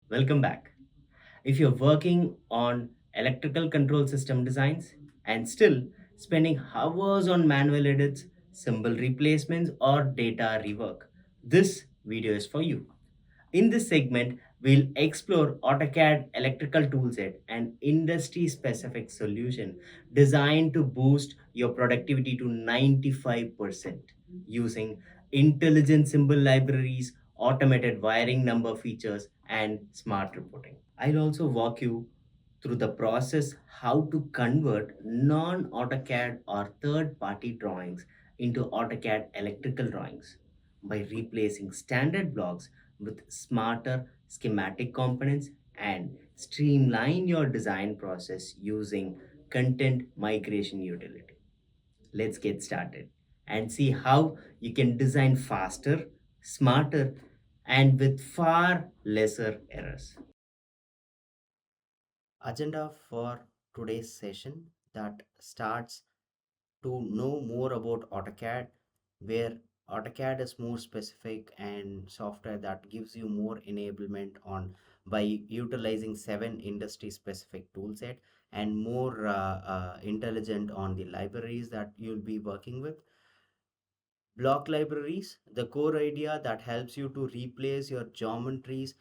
Welcome back. If you're working on electrical control system designs and still spending hours on manual edits, symbol replacements, or data rework, this video is for you. In this segment, we'll explore AutoCAD electrical toolset, an industry specific solution designed to boost your productivity to 95% using intelligent symbol libraries, automated wiring number features, and smart reporting. I'll also walk you through the process how to convert non AutoCAD or third party drawings into AutoCAD electrical drawings by replacing standard blocks with smarter schematic components and streamline your design process using content migration utility. Let's get started and see how you can design faster, smarter, and with far lesser errors. Agenda for today's session that starts to know more about AutoCAD, where AutoCAD is more specific and software that gives you more enablement on by utilizing seven industry specific toolset and more intelligent on the libraries that you'll be working with. Block libraries, the core idea that helps you to replace your geometries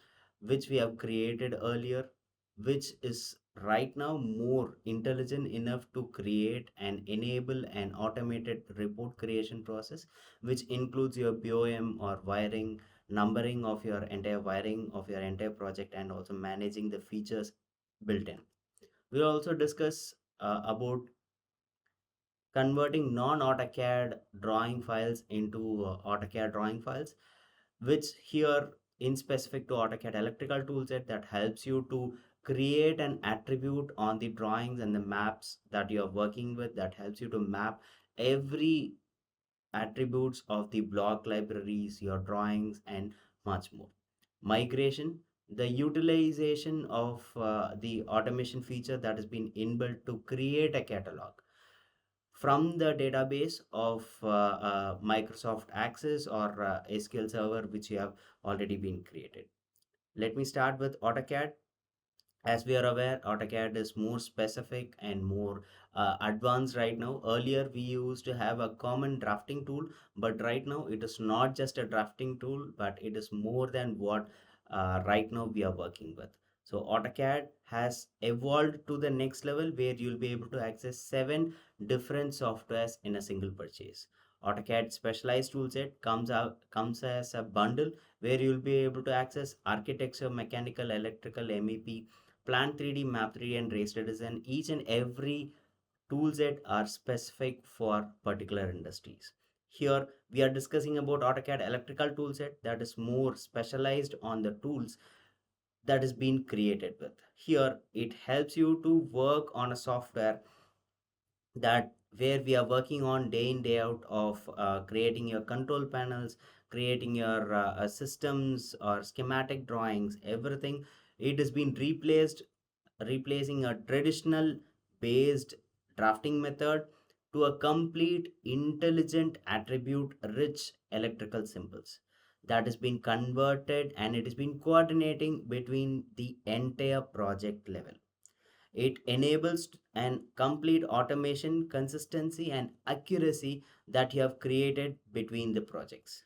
which we have created earlier, which is right now more intelligent enough to create and enable an automated report creation process, which includes your BOM or wiring, numbering of your entire wiring of your entire project, and also managing the features built in. We'll also discuss about converting non-AutoCAD drawing files into AutoCAD drawing files, which here in specific to AutoCAD electrical toolset that helps you to create an attribute on the drawings and the maps that you're working with, that helps you to map every attributes of the block libraries, your drawings, and much more. Migration, the utilization of the automation feature that has been inbuilt to create a catalog from the database of Microsoft Access or SQL Server, which you have already been created. Let me start with AutoCAD. As we are aware, AutoCAD is more specific and more advanced right now. Earlier, we used to have a common drafting tool, but right now it is not just a drafting tool, but it is more than what right now we are working with. So AutoCAD has evolved to the next level where you'll be able to access seven different softwares in a single purchase. AutoCAD specialized toolset comes as a bundle where you'll be able to access architecture, mechanical, electrical, MEP, Plant 3D, Map 3D, and Raster Design. Each and every toolset are specific for particular industries. Here we are discussing about AutoCAD electrical toolset that is more specialized on the tools that is being created with. Here it helps you to work on a software that where we are working on day in day out of creating your control panels, creating your systems or schematic drawings, everything. It has been replacing a traditional based drafting method to a complete intelligent attribute rich electrical symbols that has been converted, and it has been coordinating between the entire project level. It enables an complete automation, consistency, and accuracy that you have created between the projects.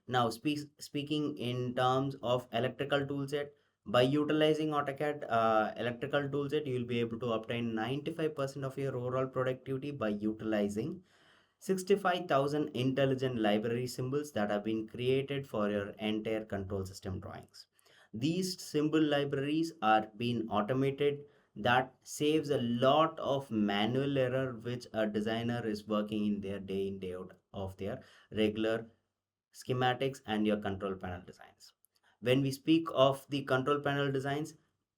Now, speaking in terms of electrical toolset, by utilizing AutoCAD electrical toolset, you will be able to obtain 95% of your overall productivity by utilizing 65,000 intelligent library symbols that have been created for your entire control system drawings. These symbol libraries are being automated that saves a lot of manual error which a designer is working in their day in day out of their regular schematics and your control panel designs. When we speak of the control panel designs,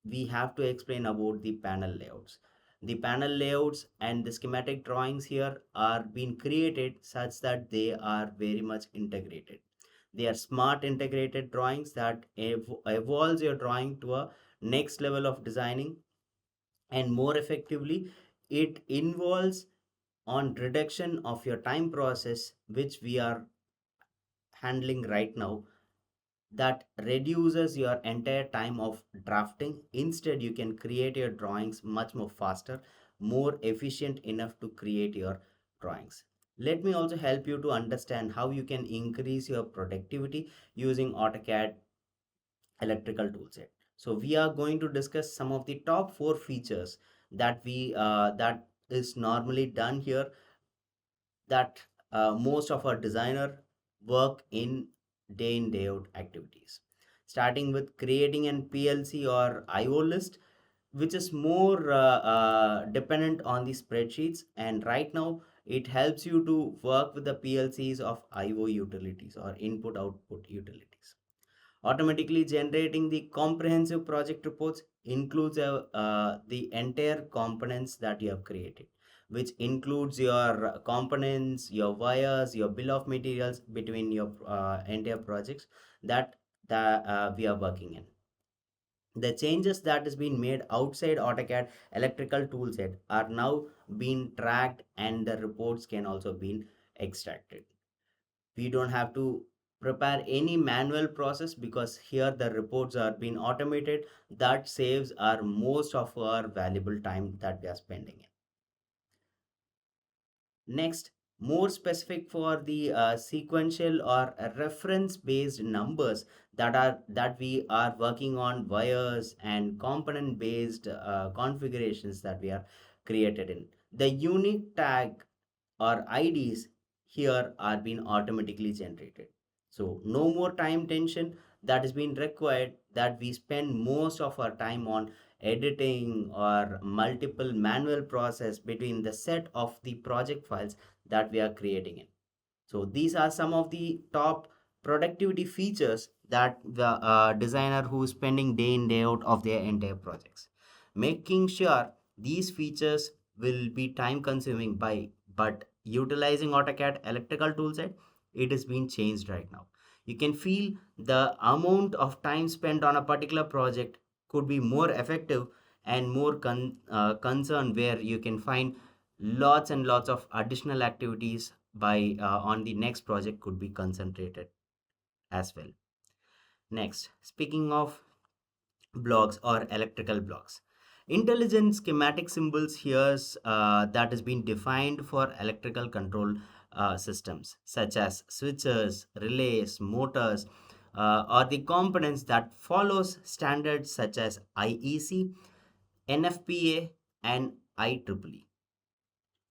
we have to explain about the panel layouts. The panel layouts and the schematic drawings here are being created such that they are very much integrated. They are smart integrated drawings that evolves your drawing to a next level of designing and more effectively. It involves on reduction of your time process, which we are handling right now that reduces your entire time of drafting. Instead, you can create your drawings much more faster, more efficient enough to create your drawings. Let me also help you to understand how you can increase your productivity using AutoCAD electrical toolset. So we are going to discuss some of the top four features that is normally done here, that most of our designer work in day out activities, starting with creating an PLC or IO list, which is more dependent on the spreadsheets, and right now it helps you to work with the PLCs of IO utilities or input output utilities. Automatically generating the comprehensive project reports includes the entire components that you have created, which includes your components, your wires, your bill of materials between your entire projects that we are working in. The changes that has been made outside AutoCAD electrical toolset are now being tracked, and the reports can also be extracted. We don't have to prepare any manual process because here the reports are being automated. That saves our most of our valuable time that we are spending. Next, more specific for the sequential or reference based numbers that we are working on, wires and component based configurations that we are created in. The unique tag or IDs here are being automatically generated. So no more time tension that is being required, that we spend most of our time on editing or multiple manual process between the set of the project files that we are creating in. So these are some of the top productivity features that the designer who is spending day in day out of their entire projects. Making sure these features will be time consuming by, but utilizing AutoCAD electrical toolset, it is being changed right now. You can feel the amount of time spent on a particular project could be more effective and more concerned, where you can find lots and lots of additional activities by on the next project could be concentrated as well. Next, speaking of blocks or electrical blocks, intelligent schematic symbols here that has been defined for electrical control systems such as switches, relays, motors, or the components that follows standards such as IEC, NFPA, and IEEE.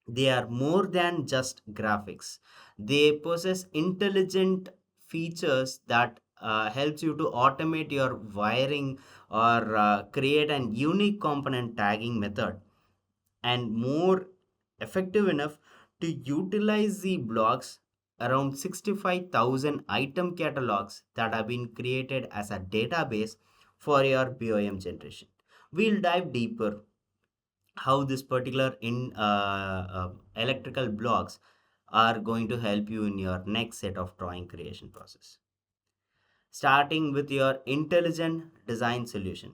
They are more than just graphics. They possess intelligent features that helps you to automate your wiring or create an unique component tagging method, and more effective enough to utilize the blocks. Around 65,000 item catalogs that have been created as a database for your BOM generation. We'll dive deeper how this particular in electrical blocks are going to help you in your next set of drawing creation process, starting with your intelligent design solution.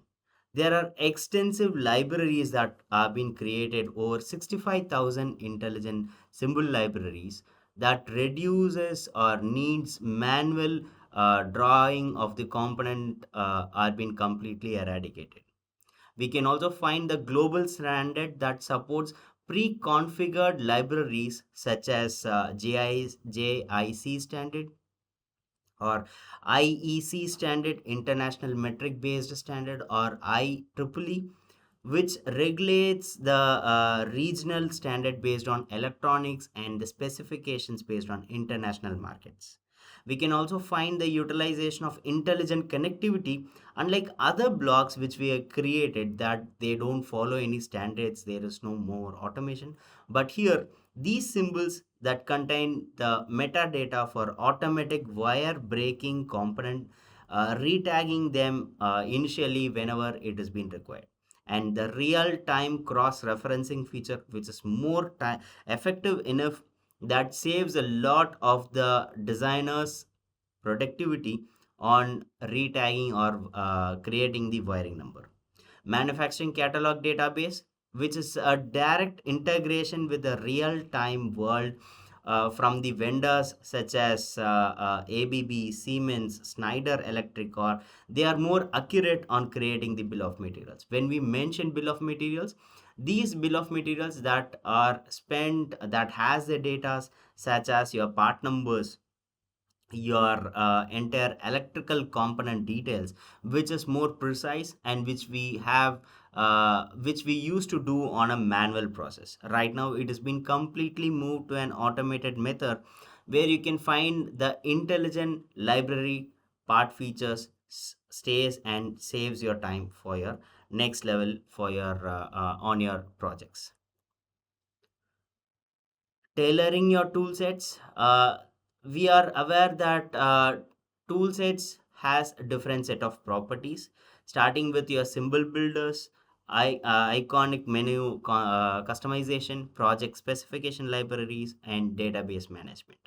There are extensive libraries that have been created, over 65,000 intelligent symbol libraries that reduces or needs manual drawing of the component are being completely eradicated. We can also find the global standard that supports pre-configured libraries such as JIC standard or IEC standard, International Metric Based Standard, or IEEE, which regulates the regional standard based on electronics and the specifications based on international markets. We can also find the utilization of intelligent connectivity. Unlike other blocks which we have created, that they don't follow any standards, there is no more automation. But here, these symbols that contain the metadata for automatic wire breaking component, retagging them initially whenever it has been required, and the real time cross referencing feature, which is more time effective enough, that saves a lot of the designers productivity on retagging or creating the wiring number. Manufacturing catalog database, which is a direct integration with the real time world, from the vendors such as ABB, Siemens, Schneider Electric, or they are more accurate on creating the bill of materials. When we mention bill of materials, these bill of materials that are spent, that has the data such as your part numbers, your entire electrical component details, which is more precise and which we have, which we used to do on a manual process. Right now it has been completely moved to an automated method where you can find the intelligent library part features, stays and saves your time for your next level for your on your projects. Tailoring your tool sets, we are aware that tool sets has a different set of properties, starting with your symbol builders, iconic menu customization, project specification libraries, and database management.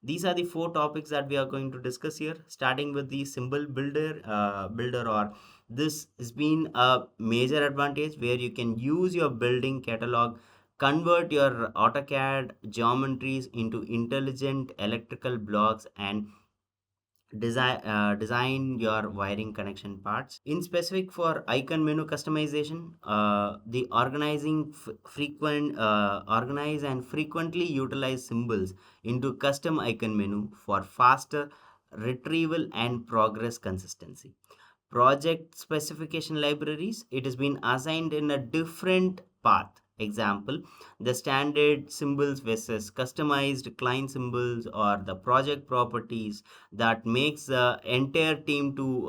These are the four topics that we are going to discuss here, starting with the symbol builder, or this has been a major advantage where you can use your building catalog, convert your AutoCAD geometries into intelligent electrical blocks, and design your wiring connection parts. In specific for icon menu customization, the organize and frequently utilize symbols into custom icon menu for faster retrieval and progress consistency. Project specification libraries, it has been assigned in a different path. Example, the standard symbols versus customized client symbols, or the project properties that makes the entire team to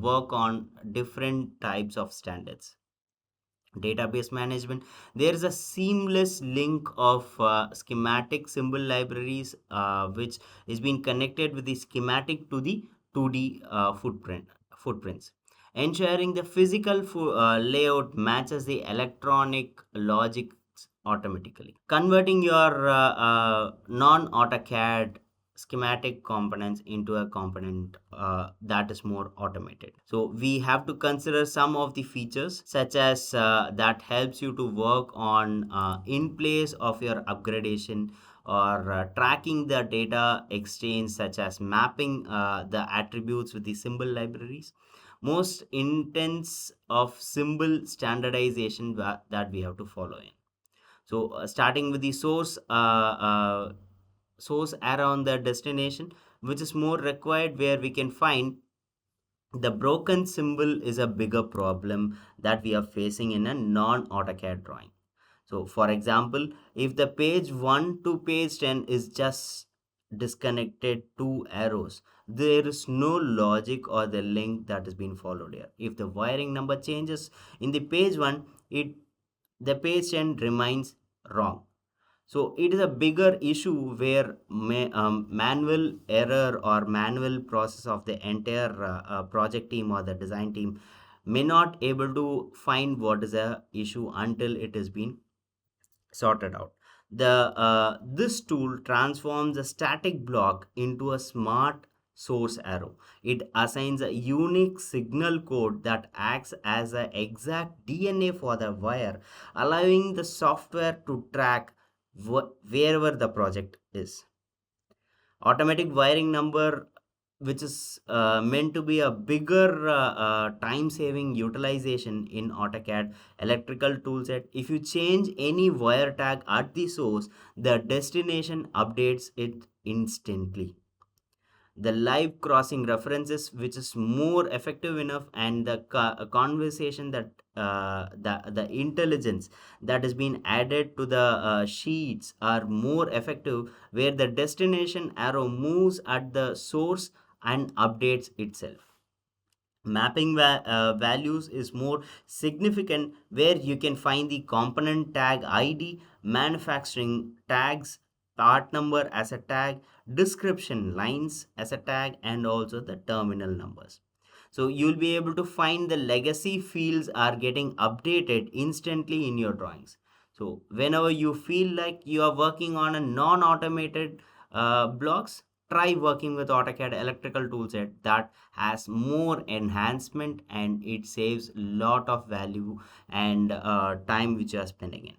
work on different types of standards. Database management, there is a seamless link of schematic symbol libraries, which is being connected with the schematic to the 2D footprints, ensuring the physical layout matches the electronic logic automatically, converting your non AutoCAD schematic components into a component that is more automated. So we have to consider some of the features such as that helps you to work on in place of your upgradation, or tracking the data exchange, such as mapping the attributes with the symbol libraries, most intense of symbol standardization that we have to follow in. So starting with the source around the destination, which is more required, where we can find the broken symbol is a bigger problem that we are facing in a non AutoCAD drawing. So for example, if the page 1 to page 10 is just disconnected two arrows, there is no logic or the link that is being followed here. If the wiring number changes in the page 1, it the page 10 remains wrong. So it is a bigger issue where manual error or manual process of the entire project team or the design team may not able to find what is the issue until it has been sorted out. This tool transforms a static block into a smart source arrow. It assigns a unique signal code that acts as an exact DNA for the wire, allowing the software to track wherever the project is. Automatic wiring number, which is meant to be a bigger time saving utilization in AutoCAD electrical toolset. If you change any wire tag at the source, the destination updates it instantly. The live crossing references, which is more effective enough, and the conversation that the intelligence that has been added to the sheets are more effective, where the destination arrow moves at the source and updates itself. Mapping values is more significant, where you can find the component tag ID, manufacturing tags, part number as a tag, description lines as a tag, and also the terminal numbers. So you'll be able to find the legacy fields are getting updated instantly in your drawings. So whenever you feel like you are working on a non-automated blocks, try working with AutoCAD electrical toolset that has more enhancement, and it saves lot of value and time which you are spending in.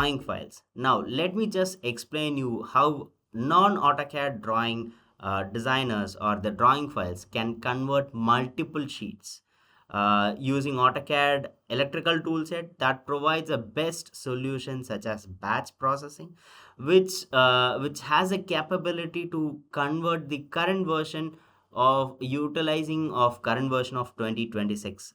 drawing files. Now, let me just explain you how non-AutoCAD drawing designers or the drawing files can convert multiple sheets using AutoCAD electrical toolset that provides a best solution such as batch processing, which has a capability to convert the current version of utilizing of current version of 2026.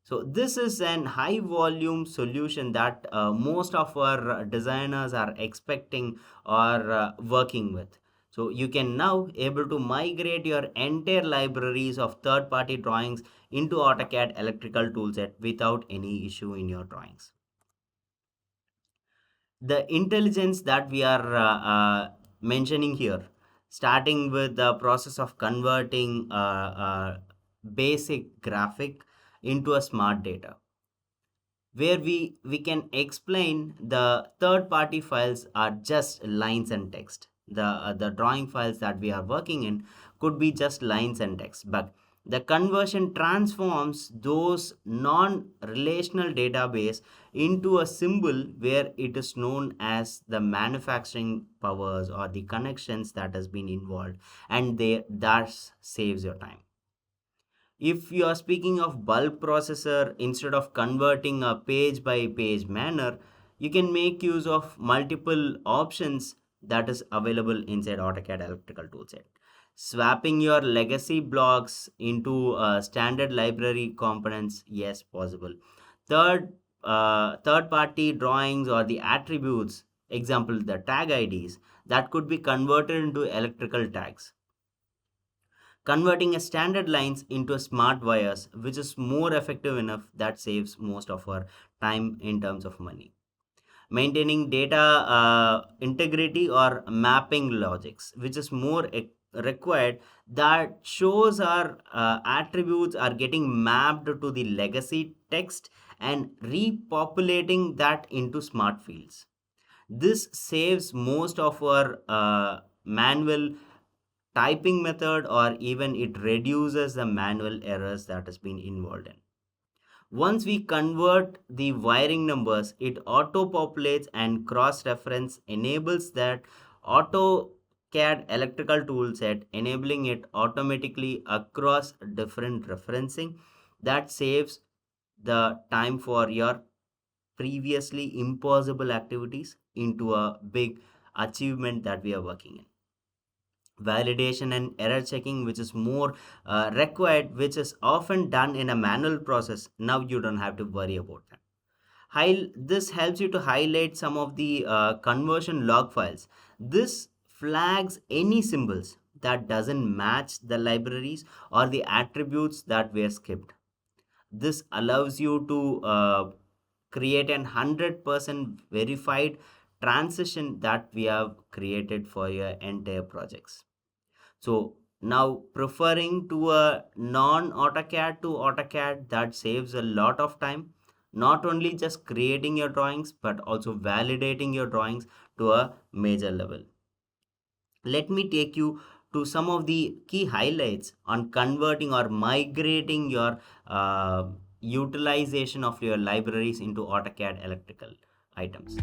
So this is an high volume solution that most of our designers are expecting or working with. So you can now able to migrate your entire libraries of third party drawings into AutoCAD electrical toolset without any issue in your drawings. The intelligence that we are mentioning here, starting with the process of converting basic graphic into a smart data, where we can explain the third party files are just lines and text. The drawing files that we are working in could be just lines and text, but the conversion transforms those non relational database into a symbol where it is known as the manufacturing powers or the connections that has been involved, and they that saves your time. If you are speaking of bulk processor, instead of converting a page by page manner, you can make use of multiple options that is available inside AutoCAD electrical toolset. Swapping your legacy blocks into standard library components, yes, possible. Third party drawings or the attributes, example the tag IDs, that could be converted into electrical tags, converting a standard lines into a smart wires, which is more effective enough that saves most of our time in terms of money. Maintaining data integrity or mapping logics, which is more required, that shows our attributes are getting mapped to the legacy text and repopulating that into smart fields. This saves most of our manual typing method, or even it reduces the manual errors that has been involved in. Once we convert the wiring numbers, it auto populates and cross reference enables that AutoCAD electrical toolset, enabling it automatically across different referencing that saves the time for your previously impossible activities into a big achievement that we are working in. Validation and error checking, which is more required, which is often done in a manual process, now you don't have to worry about that. This helps you to highlight some of the conversion log files. This flags any symbols that doesn't match the libraries or the attributes that were skipped. This allows you to create an 100% verified transition that we have created for your entire projects. So now preferring to a non AutoCAD to AutoCAD, that saves a lot of time, not only just creating your drawings but also validating your drawings to a major level. Let me take you to some of the key highlights on converting or migrating your utilization of your libraries into AutoCAD electrical items.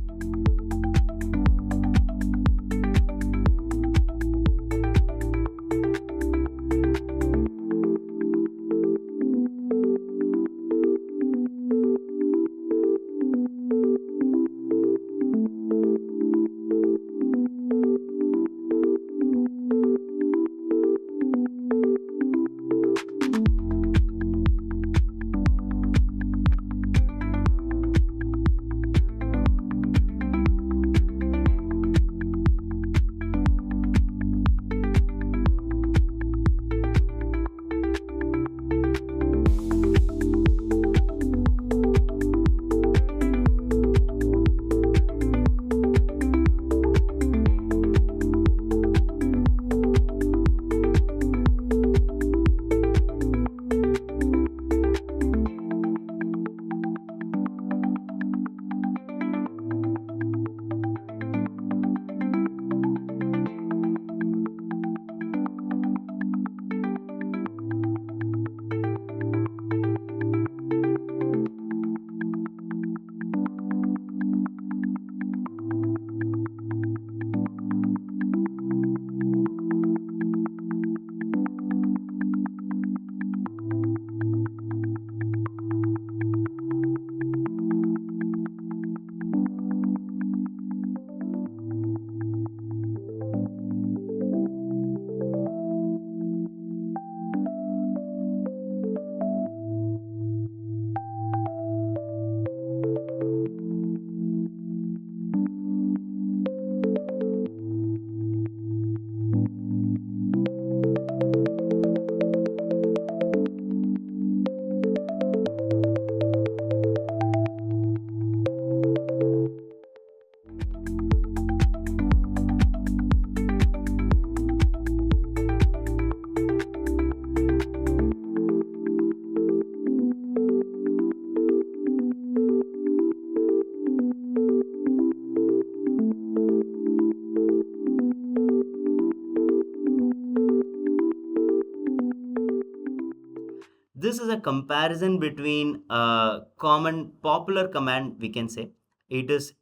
this is a comparison between a common popular command, we can say. It is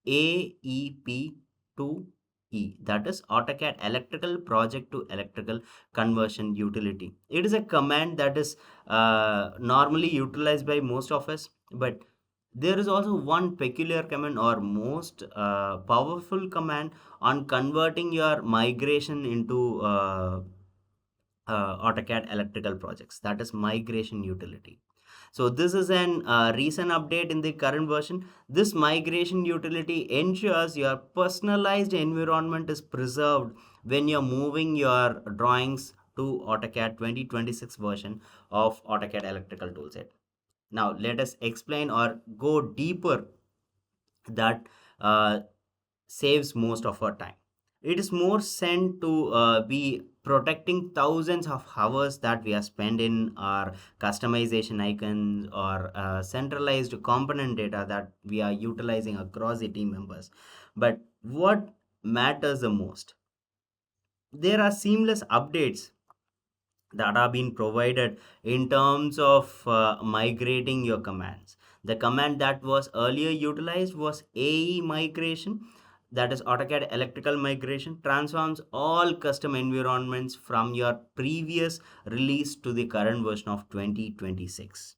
AEP to E, that is AutoCAD Electrical Project to Electrical Conversion Utility. It is a command that is normally utilized by most of us, but there is also one peculiar command or most powerful command on converting your migration into AutoCAD electrical projects, that is migration utility. So this is an recent update in the current version. This migration utility ensures your personalized environment is preserved when you're moving your drawings to AutoCAD 2026 version of AutoCAD electrical toolset. Now let us explain or go deeper that saves most of our time. It is more sent to be protecting thousands of hours that we have spent in our customization icons or centralized component data that we are utilizing across the team members. But what matters the most? There are seamless updates that are being provided in terms of migrating your commands. The command that was earlier utilized was AE migration, that is AutoCAD electrical migration, transforms all custom environments from your previous release to the current version of 2026.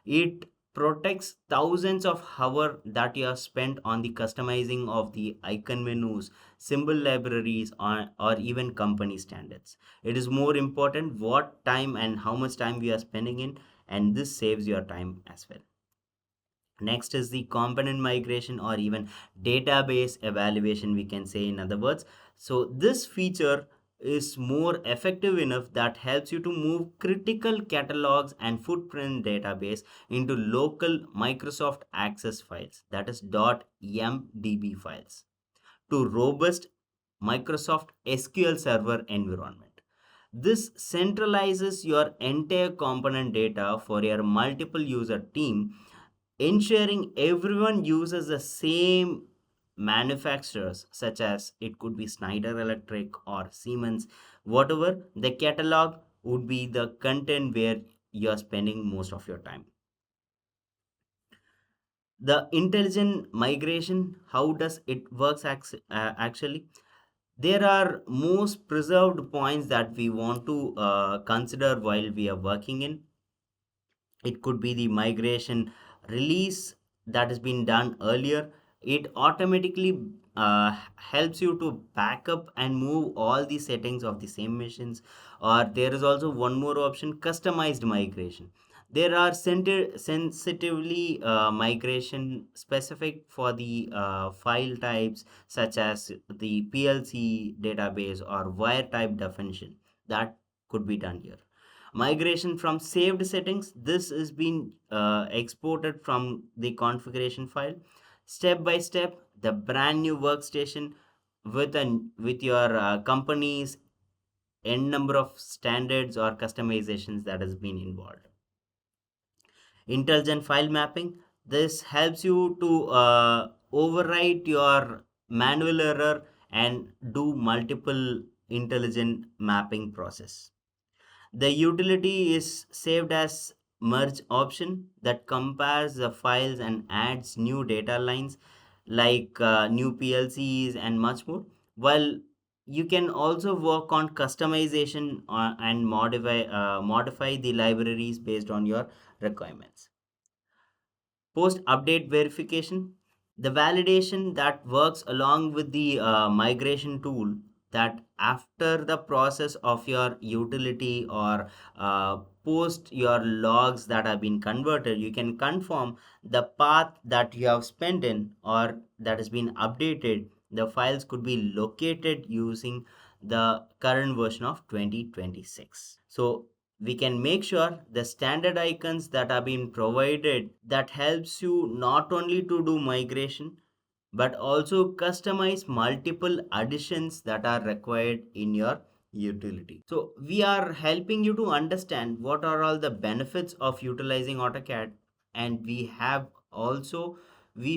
It protects thousands of hours that you have spent on the customizing of the icon menus, symbol libraries, or even company standards. It is more important what time and how much time we are spending in, and this saves your time as well. Next is the component migration or even database evaluation, we can say in other words. So this feature is more effective enough that helps you to move critical catalogs and footprint database into local Microsoft Access files, that is .mdb files, to robust Microsoft SQL Server environment. This centralizes your entire component data for your multiple user team, ensuring everyone uses the same manufacturers, such as it could be Schneider Electric or Siemens. Whatever the catalog would be the content where you are spending most of your time. The intelligent migration, how does it works actually? There are most preserved points that we want to consider while we are working in. It could be the migration release that has been done earlier. It automatically helps you to back up and move all the settings of the same machines. Or there is also one more option, customized migration. There are sensitively migration specific for the file types, such as the PLC database or wire type definition, that could be done here. Migration from saved settings, this is being exported from the configuration file step by step. The brand new workstation with your company's n number of standards or customizations that has been involved. Intelligent file mapping, this helps you to overwrite your manual error and do multiple intelligent mapping process. The utility is saved as merge option that compares the files and adds new data lines like new PLCs and much more. While you can also work on customization and modify the libraries based on your requirements. Post update verification, the validation that works along with the migration tool, that after the process of your utility or post your logs that have been converted, you can confirm the path that you have spent in or that has been updated. The files could be located using the current version of 2026. So we can make sure the standard icons that are being provided, that helps you not only to do migration but also customize multiple additions that are required in your utility. So we are helping you to understand what are all the benefits of utilizing AutoCAD, and we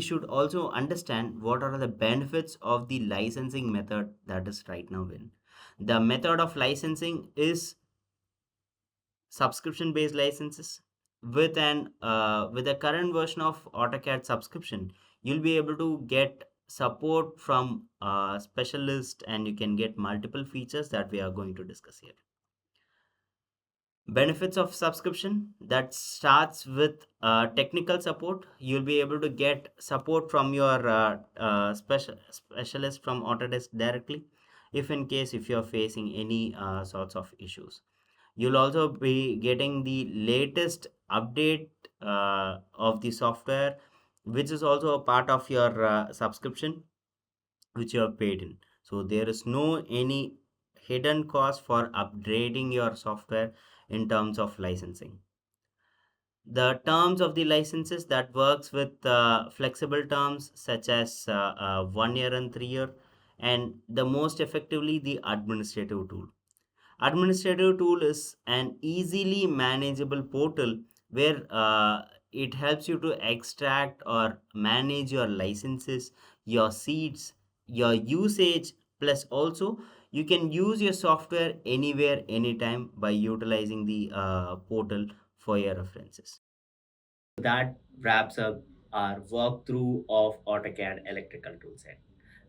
should also understand what are the benefits of the licensing method that is right now in. The method of licensing is subscription based licenses. With a current version of AutoCAD subscription, you'll be able to get support from specialist, and you can get multiple features that we are going to discuss here. Benefits of subscription, that starts with technical support. You'll be able to get support from your specialist from Autodesk directly, if you're facing any sorts of issues. You'll also be getting the latest update of the software, which is also a part of your subscription, which you have paid in. So there is no any hidden cost for upgrading your software in terms of licensing. The terms of the licenses, that works with flexible terms such as 1 year and 3 year, and the most effectively the administrative tool. Administrative tool is an easily manageable portal where it helps you to extract or manage your licenses, your seats, your usage, plus also you can use your software anywhere, anytime by utilizing the portal for your references. That wraps up our walkthrough of AutoCAD Electrical Toolset.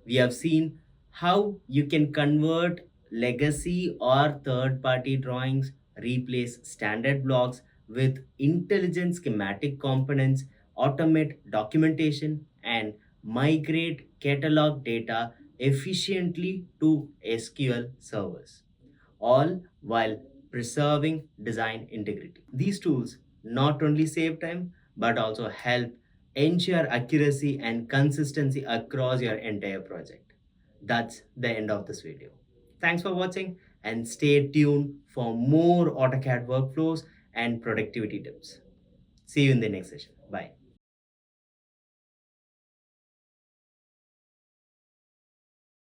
We have seen how you can convert legacy or third party drawings, replace standard blocks with intelligent schematic components, automate documentation, and migrate catalog data efficiently to SQL servers, all while preserving design integrity. These tools not only save time but also help ensure accuracy and consistency across your entire project. That's the end of this video. Thanks for watching and stay tuned for more AutoCAD workflows and productivity tips. See you in the next session. Bye.